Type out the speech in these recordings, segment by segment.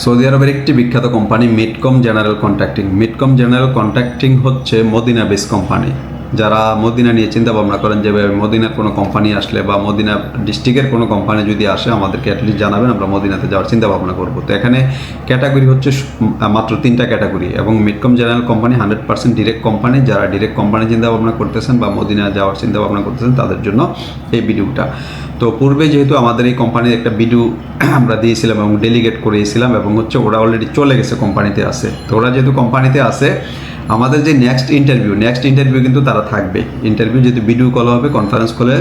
Saudi আরবের একটি বিখ্যাত company Midcom general contracting. Midcom general contracting হচ্ছে মদিনা বেস কোম্পানি। যারা মদিনা নিয়ে চিন্তা ভাবনা করেন যে মদিনার কোনো কোম্পানি আসলে বা মদিনা ডিস্ট্রিক্টের কোনো কোম্পানি যদি আসে আমাদেরকে অ্যাটলিস্ট জানাবেন, আমরা মদিনাতে যাওয়ার চিন্তা ভাবনা করবো। তো এখানে ক্যাটাগরি হচ্ছে মাত্র 3টা ক্যাটাগরি, এবং মিডকম জেনারেল কোম্পানি 100% ডিরেক্ট কোম্পানি। যারা ডিরেক্ট কোম্পানি চিন্তা ভাবনা করতেছেন বা মদিনা যাওয়ার চিন্তা ভাবনা করতেছেন তাদের জন্য এই ভিডিওটা। তো পূর্বে যেহেতু আমাদের এই কোম্পানির একটা ভিডিও আমরা দিয়েছিলাম এবং ডেলিগেট করিয়েছিলাম, এবং হচ্ছে ওরা অলরেডি চলে গেছে, কোম্পানিতে আছে। তো ওরা যেহেতু কোম্পানিতে আছে, আমাদের যে নেক্সট ইন্টারভিউ কিন্তু তারা থাকবে। ইন্টারভিউ যেহেতু ভিডিও কল হবে, কনফারেন্স কলে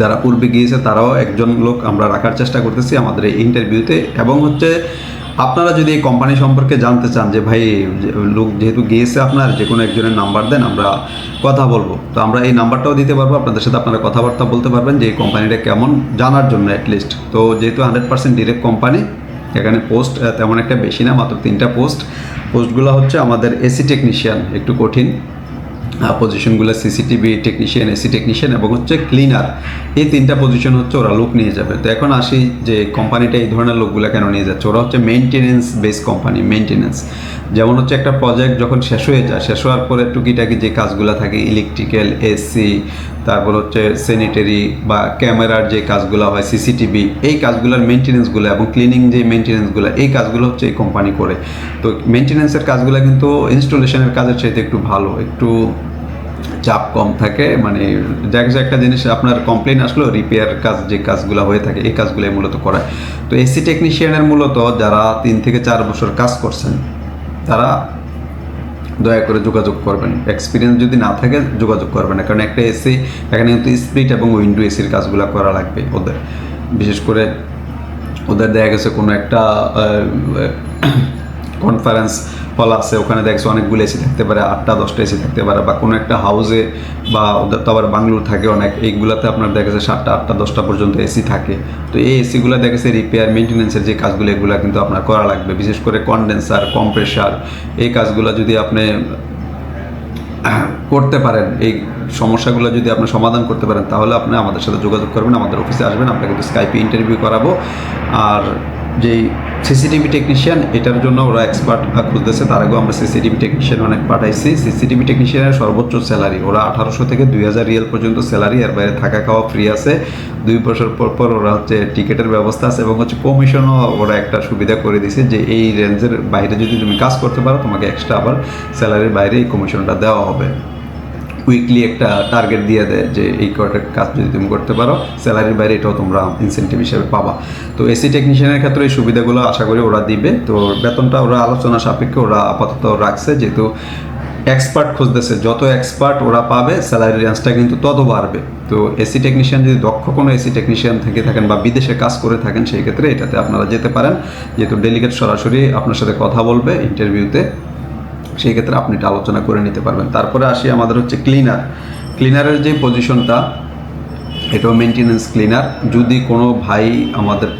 যারা পূর্বে গিয়েছে তারাও একজন লোক আমরা রাখার চেষ্টা করতেছি আমাদের এই ইন্টারভিউতে। এবং হচ্ছে আপনারা যদি এই কোম্পানি সম্পর্কে জানতে চান যে ভাই লোক যেহেতু গিয়েছে, আপনার যে কোনো একজনের নাম্বার দেন, আমরা কথা বলবো। তো আমরা এই নাম্বারটাও দিতে পারবো, আপনাদের সাথে আপনারা কথাবার্তা বলতে পারবেন যে এই কোম্পানিটা কেমন জানার জন্য অ্যাটলিস্ট। তো যেহেতু 100% ডিরেক্ট কোম্পানি, এখানে পোস্ট তেমন একটা বেশি না, মাত্র 3টা পোস্টগুলো হচ্ছে আমাদের এসি টেকনিশিয়ান, একটু কঠিন পজিশনগুলো, সিসিটিভি টেকনিশিয়ান, এসি টেকনিশিয়ান এবং হচ্ছে ক্লিনার। এই 3টা পজিশন হচ্ছে ওরা লোক নিয়ে যাবে। তো এখন আসি যে কোম্পানিটা এই ধরনের লোকগুলো কেন নিয়ে যাচ্ছে। ওরা হচ্ছে মেনটেনেন্স বেস কোম্পানি। মেনটেনেন্স যেমন হচ্ছে একটা প্রজেক্ট যখন শেষ হয়ে যায়, শেষ হওয়ার পরে টুকিটাকি যে কাজগুলো থাকে, ইলেকট্রিক্যাল, এসি, তারপর হচ্ছে স্যানিটারি বা ক্যামেরার যে কাজগুলো হয়, সিসিটিভি, এই কাজগুলোর মেনটেনেন্সগুলো এবং ক্লিনিং যে মেনটেনেন্সগুলো, এই কাজগুলো হচ্ছে এই কোম্পানি করে। তো মেনটেনেন্সের কাজগুলো কিন্তু ইনস্টলেশনের কাজের চাইতে একটু ভালো, একটু চাপ কম থাকে। মানে দেখা যায় একটা জিনিস আপনার কমপ্লেন আসলো, রিপেয়ার কাজ যে কাজগুলো হয়ে থাকে এই কাজগুলোই মূলত করায়। তো এসি টেকনিশিয়ানের মূলত যারা 3 থেকে 4 বছর কাজ করছেন তারা দয়া করে যোগাযোগ করবেন। এক্সপিরিয়েন্স যদি না থাকে যোগাযোগ করবেন না, কারণ একটা এসি এখানে কিন্তু স্প্লিট এবং উইন্ডো এসির কাজগুলো করা লাগবে ওদের। বিশেষ করে ওদের দেখা গেছে কোনো একটা কনফারেন্স হল আছে, ওখানে দেখছো অনেকগুলো এসি থাকতে পারে, 8টা 10টা এসি থাকতে পারে, বা কোনো একটা হাউসে বা ওদের তো আবার বাংলোর থাকে অনেক, এইগুলোতে আপনার দেখা যাচ্ছে 7টা 8টা 10টা পর্যন্ত এসি থাকে। তো এই এসিগুলো দেখা যাচ্ছে রিপেয়ার মেনটেন্যান্সের যে কাজগুলো এগুলো কিন্তু আপনার করা লাগবে। বিশেষ করে কনডেন্সার, কম্প্রেসার, এই কাজগুলো যদি আপনি করতে পারেন, এই সমস্যাগুলো যদি আপনি সমাধান করতে পারেন, তাহলে আপনি আমাদের সাথে যোগাযোগ করবেন, আমাদের অফিসে আসবেন, আমরা কিন্তু স্কাইপে ইন্টারভিউ করাবো। আর যেই সিসিটিভি টেকনিশিয়ান, এটার জন্য ওরা এক্সপার্ট খুঁজতেছে। তার আগেও আমরা সিসিটিভি টেকনিশিয়ান অনেক পাঠাইছি। সিসিটিভি টেকনিশিয়ানের সর্বোচ্চ স্যালারি ওরা 1800 থেকে 2000 রিয়াল পর্যন্ত স্যালারি, এর বাইরে থাকা খাওয়া ফ্রি আছে। 2 বছর পর ওরা হচ্ছে টিকিটের ব্যবস্থা আছে, এবং হচ্ছে কমিশনও ওরা একটা সুবিধা করে দিছে যে এই রেঞ্জের বাইরে যদি তুমি কাজ করতে পারো, তোমাকে এক্সট্রা আবার স্যালারির বাইরে এই কমিশনটা দেওয়া হবে। উইকলি একটা টার্গেট দিয়ে দেয় যে এই কয়টা কাজ যদি তুমি করতে পারো, স্যালারির বাইরে এটাও তোমরা ইনসেন্টিভ হিসেবে পাবা। তো এসি টেকনিশিয়ানের ক্ষেত্রে এই সুবিধাগুলো আশা করি ওরা দিবে। তো বেতনটা ওরা আলোচনা সাপেক্ষে ওরা আপাতত রাখছে, যেহেতু এক্সপার্ট খুঁজতেছে, যত এক্সপার্ট ওরা পাবে স্যালারি রেঞ্জটা কিন্তু তত বাড়বে। তো এসি টেকনিশিয়ান যদি দক্ষ কোনো এসি টেকনিশিয়ান থেকে থাকেন বা বিদেশে কাজ করে থাকেন, সেই ক্ষেত্রে এটাতে আপনারা যেতে পারেন, যেহেতু ডেলিগেট সরাসরি আপনার সাথে কথা বলবে ইন্টারভিউতে, সেই ক্ষেত্রে আপনি এটা আলোচনা করে নিতে পারবেন। তারপরে আসি আমাদের হচ্ছে ক্লিনারের যে পজিশনটা, এটাও মেনটেনেন্স ক্লিনার। যদি কোনো ভাই আমাদের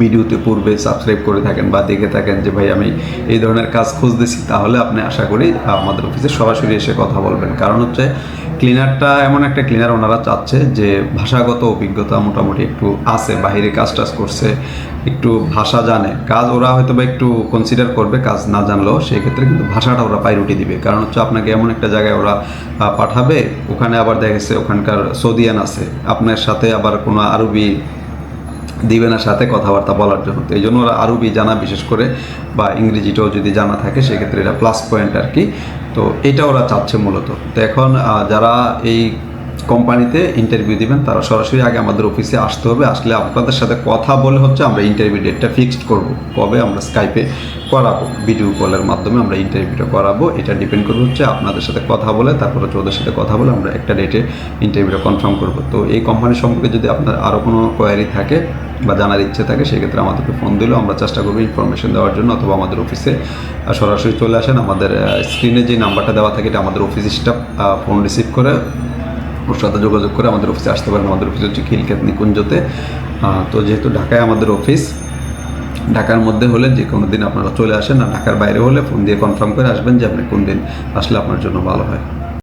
ভিডিওতে পূর্বে সাবস্ক্রাইব করে থাকেন বা দেখে থাকেন যে ভাই আমি এই ধরনের কাজ খুঁজতেছি, তাহলে আপনি আশা করি আমাদের অফিসে সরাসরি এসে কথা বলবেন। কারণ হচ্ছে ক্লিনারটা এমন একটা ক্লিনার, ওনারা চাচ্ছে যে ভাষাগত অভিজ্ঞতা মোটামুটি একটু আছে, বাইরে কাজ করছে, একটু ভাষা জানে। কাজ ওরা হয়তো বা একটু কনসিডার করবে কাজ না জানলেও, সেই ক্ষেত্রে কিন্তু ভাষাটা ওরা প্রায়োরিটি দিবে। কারণ হচ্ছে আপনাকে এমন একটা জায়গায় ওরা পাঠাবে, ওখানে আবার দেখা গেছে ওখানকার সৌদিয়ান আছে, আপনার সাথে আবার কোনো আরবি দিবে না সাথে কথাবার্তা বলার জন্য। তো এই জন্য ওরা আরবি জানা বিশেষ করে, বা ইংরেজিটাও যদি জানা থাকে সেক্ষেত্রে এটা প্লাস পয়েন্ট আর কি। তো এটা ওরা চাচ্ছে মূলত। তো এখন যারা এই কোম্পানিতে ইন্টারভিউ দিবেন তারা সরাসরি আগে আমাদের অফিসে আসতে হবে। আসলে আপনাদের সাথে কথা বলে হচ্ছে আমরা ইন্টারভিউ ডেটটা ফিক্সড করব, কবে আমরা স্কাইপে করাবো, ভিডিও কলের মাধ্যমে আমরা ইন্টারভিউটা করাবো। এটা ডিপেন্ড করবে হচ্ছে আপনাদের সাথে কথা বলে, তারপর হচ্ছে ওদের সাথে কথা বলে আমরা একটা ডেটে ইন্টারভিউটা কনফার্ম করব। তো এই কোম্পানি সম্পর্কে যদি আপনার আরও কোনো কোয়ারি থাকে বা জানার ইচ্ছে থাকে, সেক্ষেত্রে আমাদেরকে ফোন দিলেও আমরা চেষ্টা করবো ইনফরমেশন দেওয়ার জন্য, অথবা আমাদের অফিসে সরাসরি চলে আসেন। আমাদের স্ক্রিনে যে নাম্বারটা দেওয়া থাকে এটা আমাদের অফিস স্টাফ ফোন রিসিভ করে ওর সাথে যোগাযোগ করে আমাদের অফিসে আসতে পারেন। আমাদের অফিস হচ্ছে খিলক্ষেত নিকুঞ্জতে। তো যেহেতু ঢাকায় আমাদের অফিস, ঢাকার মধ্যে হলে যে কোনো দিন আপনারা চলে আসেন, আর ঢাকার বাইরে হলে ফোন দিয়ে কনফার্ম করে আসবেন যে আপনি কোন দিন আসলে আপনার জন্য ভালো হয়।